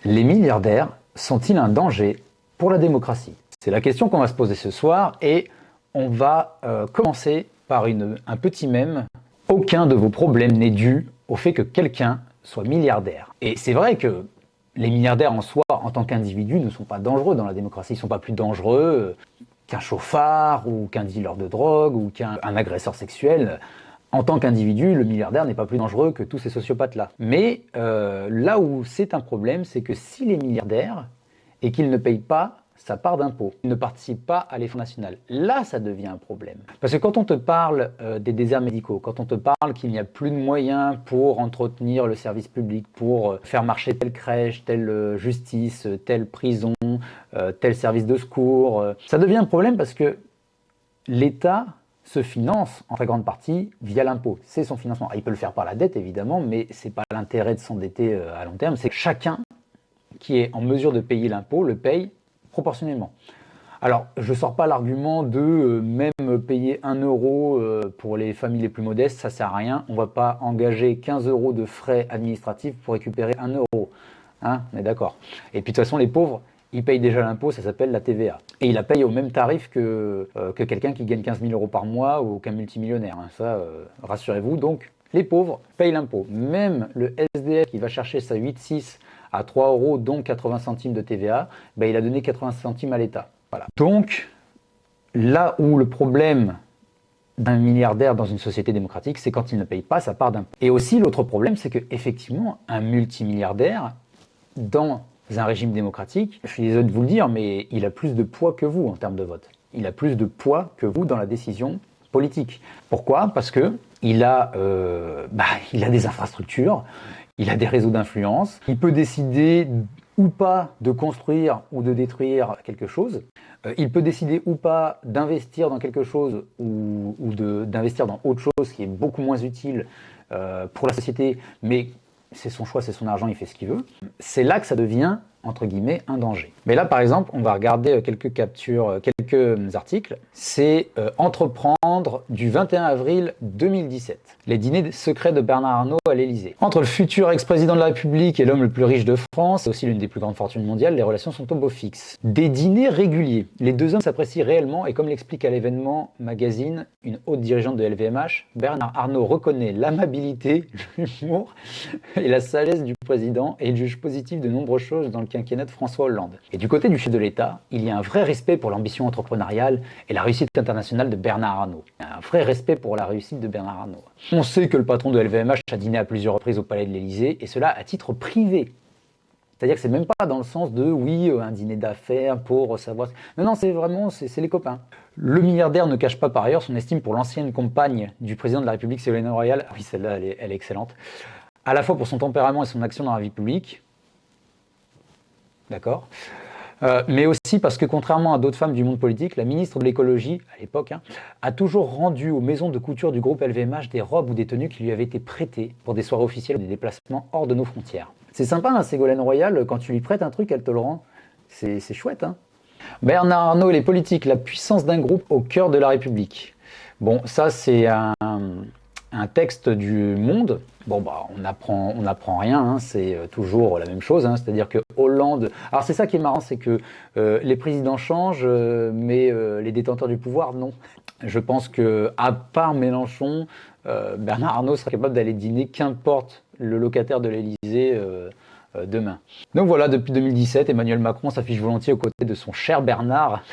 Les milliardaires sont-ils un danger pour la démocratie? C'est la question qu'on va se poser ce soir et on va commencer par un petit mème. Aucun de vos problèmes n'est dû au fait que quelqu'un soit milliardaire. Et c'est vrai que les milliardaires en soi, en tant qu'individus, ne sont pas dangereux dans la démocratie. Ils ne sont pas plus dangereux qu'un chauffard ou qu'un dealer de drogue ou qu'un agresseur sexuel. En tant qu'individu, le milliardaire n'est pas plus dangereux que tous ces sociopathes-là. Mais là où c'est un problème, c'est que s'il est milliardaire et qu'il ne paye pas sa part d'impôt, il ne participe pas à l'effort national, là ça devient un problème. Parce que quand on te parle des déserts médicaux, quand on te parle qu'il n'y a plus de moyens pour entretenir le service public, pour faire marcher telle crèche, telle justice, telle prison, tel service de secours, ça devient un problème parce que l'État se finance en très grande partie via l'impôt. C'est son financement. Il peut le faire par la dette, évidemment, mais ce n'est pas l'intérêt de s'endetter à long terme. C'est que chacun qui est en mesure de payer l'impôt le paye proportionnellement. Alors, je ne sors pas l'argument de même payer 1 euro pour les familles les plus modestes, ça ne sert à rien. On ne va pas engager 15 euros de frais administratifs pour récupérer 1 euro. Hein, on est d'accord. Et puis de toute façon, les pauvres, ils payent déjà l'impôt, ça s'appelle la TVA. Et il la paye au même tarif que quelqu'un qui gagne 15 000 euros par mois ou qu'un multimillionnaire. Hein. Ça, rassurez-vous. Donc, les pauvres payent l'impôt. Même le SDF qui va chercher sa 8,6 à 3 euros, donc 80 centimes de TVA, ben, il a donné 80 centimes à l'État. Voilà. Donc, là où le problème d'un milliardaire dans une société démocratique, c'est quand il ne paye pas sa part d'impôt. Et aussi, l'autre problème, c'est qu'effectivement, un multimilliardaire, dans un régime démocratique, je suis désolé de vous le dire, mais il a plus de poids que vous en termes de vote. Il a plus de poids que vous dans la décision politique. Pourquoi? Parce qu'il a des infrastructures, il a des réseaux d'influence, il peut décider ou pas de construire ou de détruire quelque chose, il peut décider ou pas d'investir dans quelque chose ou d'investir dans autre chose qui est beaucoup moins utile pour la société, mais c'est son choix, c'est son argent, il fait ce qu'il veut. C'est là que ça devient, entre guillemets, un danger. Mais là, par exemple, on va regarder quelques captures, quelques articles. C'est Entreprendre du 21 avril 2017. Les dîners secrets de Bernard Arnault à l'Élysée. Entre le futur ex-président de la République et l'homme le plus riche de France, et aussi l'une des plus grandes fortunes mondiales, les relations sont au beau fixe. Des dîners réguliers. Les deux hommes s'apprécient réellement et comme l'explique à l'événement Magazine, une haute dirigeante de LVMH, Bernard Arnault reconnaît l'amabilité, l'humour et la sagesse du président et il juge positif de nombreuses choses dans le quinquennat de François Hollande. Et du côté du chef de l'État, il y a un vrai respect pour l'ambition entrepreneuriale et la réussite internationale de Bernard Arnault. Il y a un vrai respect pour la réussite de Bernard Arnault. On sait que le patron de LVMH a dîné à plusieurs reprises au palais de l'Élysée et cela à titre privé. C'est-à-dire que c'est même pas dans le sens de oui, un dîner d'affaires pour savoir. Non, non, c'est vraiment, c'est les copains. Le milliardaire ne cache pas par ailleurs son estime pour l'ancienne compagne du président de la République, Ségolène Royal. Ah oui, celle-là, elle est excellente. À la fois pour son tempérament et son action dans la vie publique. D'accord. Mais aussi parce que contrairement à d'autres femmes du monde politique, la ministre de l'écologie, à l'époque, a toujours rendu aux maisons de couture du groupe LVMH des robes ou des tenues qui lui avaient été prêtées pour des soirées officielles ou des déplacements hors de nos frontières. C'est sympa, hein, Ségolène Royal, quand tu lui prêtes un truc, elle te le rend. C'est chouette, hein. Bernard Arnault et les politiques, la puissance d'un groupe au cœur de la République. Bon, ça c'est un texte du Monde. Bon, bah, on apprend rien, hein, c'est toujours la même chose, hein, c'est-à-dire que Hollande... Alors c'est ça qui est marrant, c'est que les présidents changent, mais les détenteurs du pouvoir, non. Je pense que à part Mélenchon, Bernard Arnault serait capable d'aller dîner, qu'importe le locataire de l'Élysée demain. Donc voilà, depuis 2017, Emmanuel Macron s'affiche volontiers aux côtés de son cher Bernard.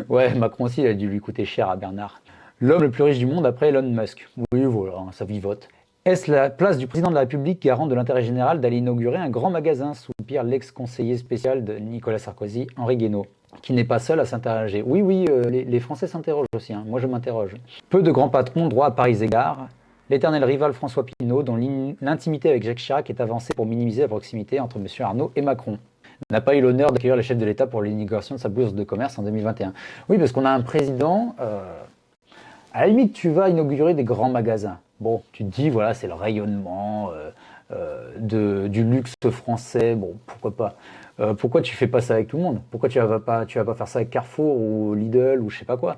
Ouais, Macron aussi, il a dû lui coûter cher à Bernard. L'homme le plus riche du monde après Elon Musk. Oui, voilà, ça vivote. Est-ce la place du président de la République, garant de l'intérêt général, d'aller inaugurer un grand magasin, soupire l'ex-conseiller spécial de Nicolas Sarkozy, Henri Guénaud, qui n'est pas seul à s'interroger. Oui, les Français s'interrogent aussi, hein. Moi je m'interroge. Peu de grands patrons droit à pareils égards. L'éternel rival François Pinault, dont l'intimité avec Jacques Chirac est avancée pour minimiser la proximité entre M. Arnault et Macron, n'a pas eu l'honneur d'accueillir le chef de l'État pour l'inauguration de sa bourse de commerce en 2021. Oui, parce qu'on a un président... À la limite, tu vas inaugurer des grands magasins. Bon, tu te dis, voilà, c'est le rayonnement du luxe français. Bon, pourquoi pas. Pourquoi tu fais pas ça avec tout le monde? Pourquoi tu vas pas faire ça avec Carrefour ou Lidl ou je sais pas quoi?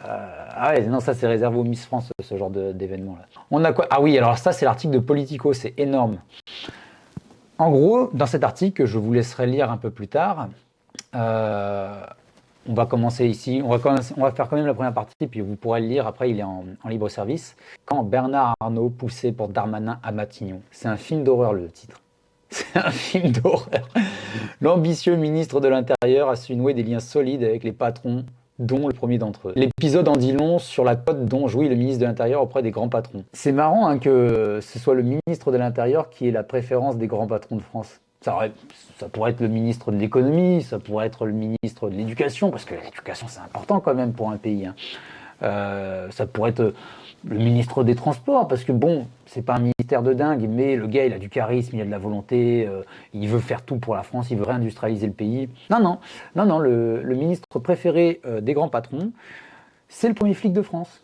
Ah ouais, non, ça c'est réservé aux Miss France, ce genre d'événement-là. On a quoi? Ah oui, alors ça c'est l'article de Politico, c'est énorme. En gros, dans cet article, que je vous laisserai lire un peu plus tard, on va commencer ici, on va faire quand même la première partie, puis vous pourrez le lire, après il est en libre service. Quand Bernard Arnault poussait pour Darmanin à Matignon. C'est un film d'horreur le titre. C'est un film d'horreur. L'ambitieux ministre de l'Intérieur a su nouer des liens solides avec les patrons, dont le premier d'entre eux. L'épisode en dit long sur la cote dont jouit le ministre de l'Intérieur auprès des grands patrons. C'est marrant hein, que ce soit le ministre de l'Intérieur qui ait la préférence des grands patrons de France. Ça pourrait être le ministre de l'économie, ça pourrait être le ministre de l'éducation, parce que l'éducation c'est important quand même pour un pays. Hein. Ça pourrait être le ministre des Transports, parce que bon, c'est pas un ministère de dingue, mais le gars il a du charisme, il a de la volonté, il veut faire tout pour la France, il veut réindustrialiser le pays. Non, le ministre préféré des grands patrons, c'est le premier flic de France.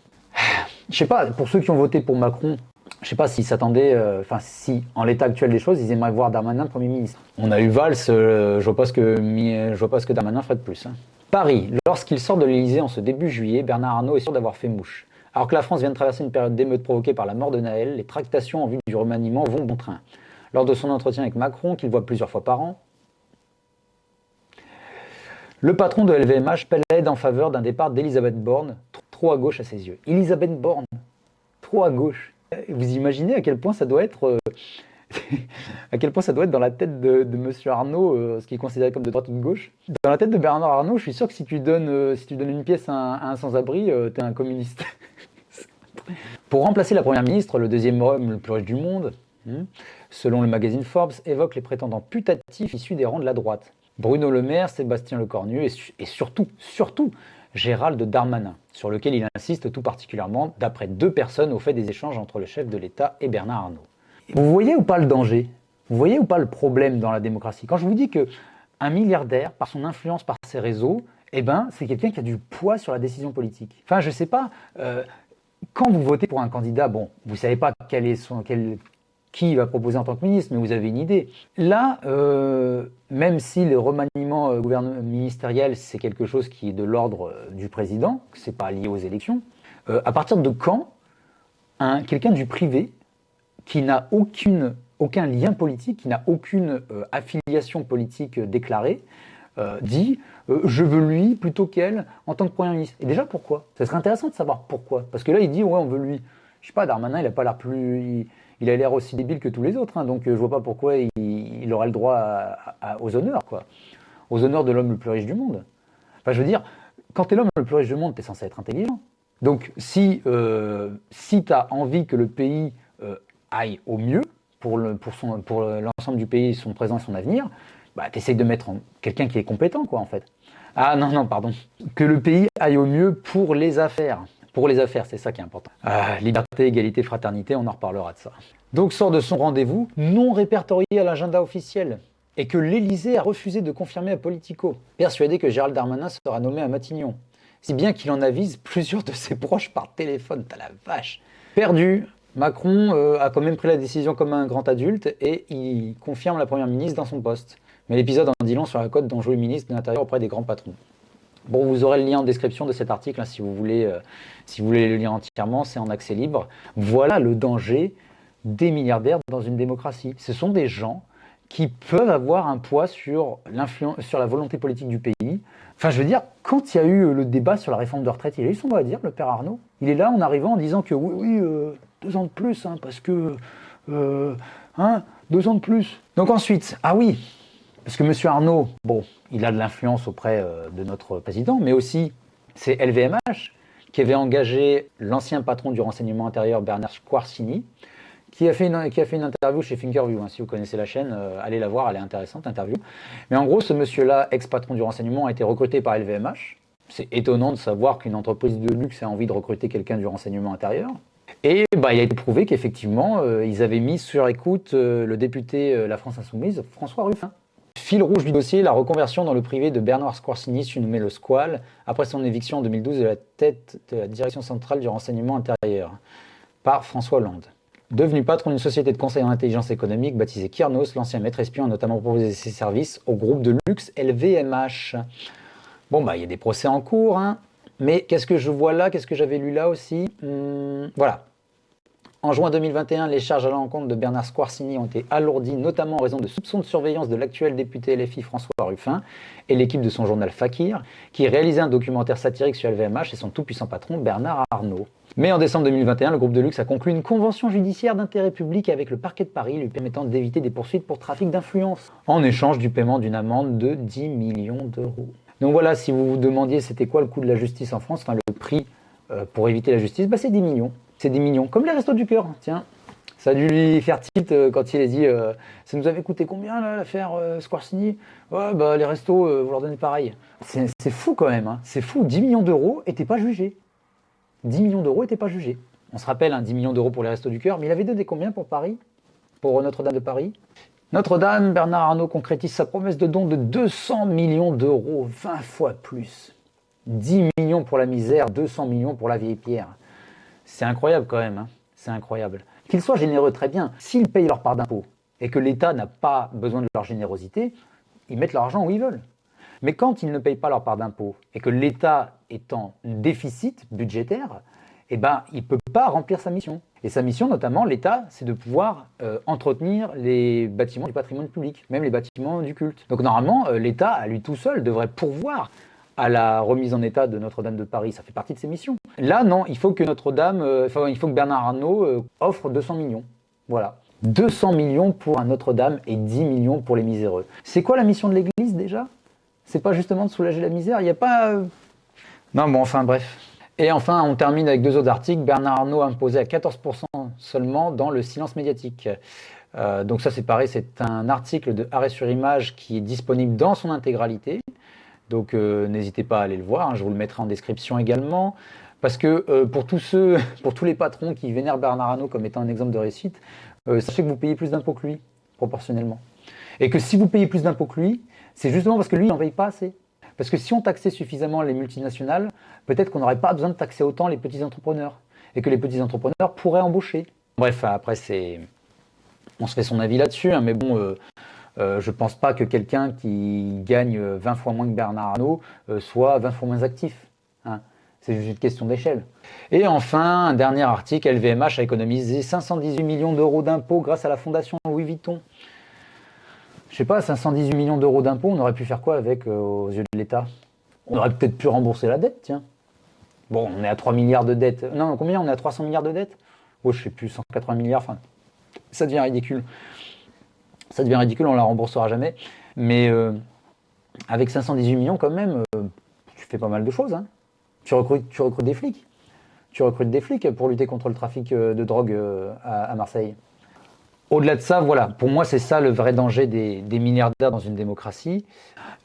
Je sais pas, pour ceux qui ont voté pour Macron, je sais pas s'ils s'attendaient, si en l'état actuel des choses, ils aimeraient voir Darmanin Premier ministre. On a eu Valls, je vois pas ce que Darmanin ferait de plus. Hein. Paris, lorsqu'il sort de l'Élysée en ce début juillet, Bernard Arnault est sûr d'avoir fait mouche. Alors que la France vient de traverser une période d'émeute provoquée par la mort de Naël, les tractations en vue du remaniement vont bon train. Lors de son entretien avec Macron, qu'il voit plusieurs fois par an, le patron de LVMH plaide en faveur d'un départ d'Elisabeth Borne, trop à gauche à ses yeux. Elisabeth Borne, trop à gauche. Vous imaginez à quel point ça doit être, dans la tête de Monsieur Arnault, ce qui est considéré comme de droite ou de gauche. Dans la tête de Bernard Arnault, je suis sûr que si tu donnes une pièce à un sans-abri, t'es un communiste. Pour remplacer la première ministre, le deuxième homme le plus riche du monde, selon le magazine Forbes, évoque les prétendants putatifs issus des rangs de la droite. Bruno Le Maire, Sébastien Lecornu et surtout, Gérald Darmanin, sur lequel il insiste tout particulièrement, d'après 2 personnes, au fait des échanges entre le chef de l'État et Bernard Arnault. Vous voyez ou pas le danger? Vous voyez ou pas le problème dans la démocratie? Quand je vous dis qu'un milliardaire, par son influence, par ses réseaux, c'est quelqu'un qui a du poids sur la décision politique. Enfin, je sais pas, quand vous votez pour un candidat, bon, vous savez pas qui va proposer en tant que ministre, mais vous avez une idée. Là, même si le remaniement ministériel, c'est quelque chose qui est de l'ordre du président, c'est pas lié aux élections, à partir de quand quelqu'un du privé, qui n'a aucun lien politique, qui n'a aucune affiliation politique déclarée, dit je veux lui plutôt qu'elle en tant que Premier ministre. Et déjà, pourquoi? Ça serait intéressant de savoir pourquoi. Parce que là, il dit ouais, on veut lui. Je sais pas, Darmanin, il a pas l'air il a l'air aussi débile que tous les autres, hein, donc je vois pas pourquoi il aurait le droit aux honneurs, quoi. Aux honneurs de l'homme le plus riche du monde. Enfin, je veux dire, quand t'es l'homme le plus riche du monde, t'es censé être intelligent. Donc, si t'as envie que le pays aille au mieux, pour l'ensemble du pays, son présent et son avenir, t'essayes de mettre quelqu'un qui est compétent, quoi, en fait. Ah non, pardon. Que le pays aille au mieux pour les affaires. Pour les affaires, c'est ça qui est important. Liberté, égalité, fraternité, on en reparlera de ça. Donc sort de son rendez-vous non répertorié à l'agenda officiel et que l'Élysée a refusé de confirmer à Politico, persuadé que Gérald Darmanin sera nommé à Matignon. Si bien qu'il en avise plusieurs de ses proches par téléphone, t'as la vache. Perdu, Macron a quand même pris la décision comme un grand adulte et il confirme la première ministre dans son poste. Mais l'épisode en dit long sur la cote dont joue le ministre de l'Intérieur auprès des grands patrons. Bon, vous aurez le lien en description de cet article, hein, si vous voulez le lire entièrement, c'est en accès libre. Voilà le danger des milliardaires dans une démocratie. Ce sont des gens qui peuvent avoir un poids sur la volonté politique du pays. Enfin, je veux dire, quand il y a eu le débat sur la réforme de retraite, il a eu son mot à dire, le père Arnault. Il est là en arrivant en disant que oui, 2 ans de plus, hein, parce que 2 ans de plus. Donc ensuite, parce que M. Arnault, bon, il a de l'influence auprès de notre président, mais aussi c'est LVMH qui avait engagé l'ancien patron du renseignement intérieur Bernard Squarcini, qui a fait une interview chez Thinkerview. Hein. Si vous connaissez la chaîne, allez la voir, elle est intéressante, l'interview. Mais en gros, ce monsieur-là, ex-patron du renseignement, a été recruté par LVMH. C'est étonnant de savoir qu'une entreprise de luxe a envie de recruter quelqu'un du renseignement intérieur. Et il a été prouvé qu'effectivement, ils avaient mis sur écoute le député La France Insoumise, François Ruffin. Fil rouge du dossier, la reconversion dans le privé de Bernard Squarcini, surnommé le Squal, après son éviction en 2012 de la tête de la direction centrale du renseignement intérieur, par François Hollande. Devenu patron d'une société de conseil en intelligence économique baptisée Kiernos, l'ancien maître espion a notamment proposé ses services au groupe de luxe LVMH. Bon, il y a des procès en cours, hein, mais qu'est-ce que je vois là? Qu'est-ce que j'avais lu là aussi? Voilà. En juin 2021, les charges à l'encontre de Bernard Squarcini ont été alourdies, notamment en raison de soupçons de surveillance de l'actuel député LFI François Ruffin et l'équipe de son journal Fakir, qui réalisait un documentaire satirique sur LVMH et son tout-puissant patron Bernard Arnault. Mais en décembre 2021, le groupe de luxe a conclu une convention judiciaire d'intérêt public avec le parquet de Paris, lui permettant d'éviter des poursuites pour trafic d'influence, en échange du paiement d'une amende de 10 millions d'euros. Donc voilà, si vous vous demandiez c'était quoi le coût de la justice en France, enfin le prix pour éviter la justice, bah c'est 10 millions. C'est 10 millions, comme les Restos du Cœur, tiens. Ça a dû lui faire tilt quand il a dit ça nous avait coûté combien là, l'affaire Squarcini? Ouais, bah les restos, vous leur donnez pareil. C'est fou quand même, hein. C'est fou, 10 millions d'euros n'étaient pas jugés. 10 millions d'euros n'étaient pas jugés. On se rappelle, hein, 10 millions d'euros pour les Restos du Cœur, mais il avait donné combien pour Paris? Pour Notre-Dame de Paris? Notre-Dame, Bernard Arnault concrétise sa promesse de don de 200 millions d'euros, 20 fois plus. 10 millions pour la misère, 200 millions pour la vieille pierre. C'est incroyable quand même, hein. C'est incroyable. Qu'ils soient généreux, très bien. S'ils payent leur part d'impôt et que l'État n'a pas besoin de leur générosité, ils mettent leur argent où ils veulent. Mais quand ils ne payent pas leur part d'impôt et que l'État est en déficit budgétaire, eh ben, il ne peut pas remplir sa mission. Et sa mission, notamment, l'État, c'est de pouvoir entretenir les bâtiments du patrimoine public, même les bâtiments du culte. Donc normalement, l'État, à lui tout seul, devrait pourvoir à la remise en état de Notre-Dame de Paris. Ça fait partie de ses missions. Là, non, il faut que il faut que Bernard Arnault offre 200 millions. Voilà. 200 millions pour un Notre-Dame et 10 millions pour les miséreux. C'est quoi la mission de l'Église déjà? C'est pas justement de soulager la misère? Il n'y a pas... Non, bon, enfin, bref. Et enfin, on termine avec 2 autres articles. Bernard Arnault imposé à 14% seulement dans le silence médiatique. Donc ça, c'est pareil, c'est un article de Arrêt sur Image qui est disponible dans son intégralité. Donc n'hésitez pas à aller le voir, hein, je vous le mettrai en description également. Parce que pour tous les patrons qui vénèrent Bernard Arnault comme étant un exemple de réussite, sachez que vous payez plus d'impôts que lui, proportionnellement. Et que si vous payez plus d'impôts que lui, c'est justement parce que lui, il n'en paye pas assez. Parce que si on taxait suffisamment les multinationales, peut-être qu'on n'aurait pas besoin de taxer autant les petits entrepreneurs. Et que les petits entrepreneurs pourraient embaucher. Bref, après, on se fait son avis là-dessus, hein, mais bon, je ne pense pas que quelqu'un qui gagne 20 fois moins que Bernard Arnault soit 20 fois moins actif. Hein. C'est juste une question d'échelle. Et enfin, un dernier article, LVMH a économisé 518 millions d'euros d'impôts grâce à la fondation Louis Vuitton. Je sais pas, 518 millions d'euros d'impôts, on aurait pu faire quoi avec aux yeux de l'État? On aurait peut-être pu rembourser la dette, tiens. Bon, on est à 3 milliards de dettes. Non, combien? On est à 300 milliards de dettes? Oh, je sais plus, 180 milliards, enfin, ça devient ridicule. Ça devient ridicule, on ne la remboursera jamais. Mais avec 518 millions, quand même, tu fais pas mal de choses. Hein. Tu recrutes des flics. Tu recrutes des flics pour lutter contre le trafic de drogue à Marseille. Au-delà de ça, voilà, pour moi, c'est ça le vrai danger des milliardaires dans une démocratie.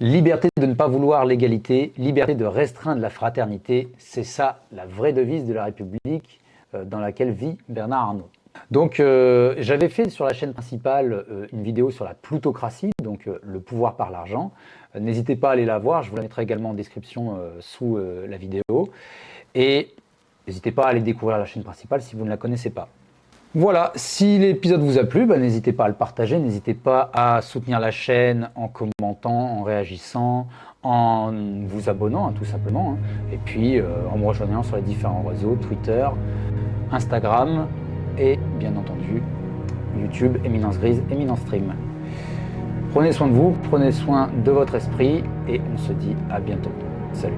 Liberté de ne pas vouloir l'égalité, liberté de restreindre la fraternité, c'est ça la vraie devise de la République dans laquelle vit Bernard Arnault. Donc j'avais fait sur la chaîne principale une vidéo sur la plutocratie, donc le pouvoir par l'argent. N'hésitez pas à aller la voir, je vous la mettrai également en description sous la vidéo. Et n'hésitez pas à aller découvrir la chaîne principale si vous ne la connaissez pas. Voilà, si l'épisode vous a plu, n'hésitez pas à le partager, n'hésitez pas à soutenir la chaîne en commentant, en réagissant, en vous abonnant tout simplement, hein. Et puis en me rejoignant sur les différents réseaux, Twitter, Instagram et bien entendu YouTube, Éminence Grise, Éminence Stream. Prenez soin de vous, prenez soin de votre esprit et on se dit à bientôt. Salut.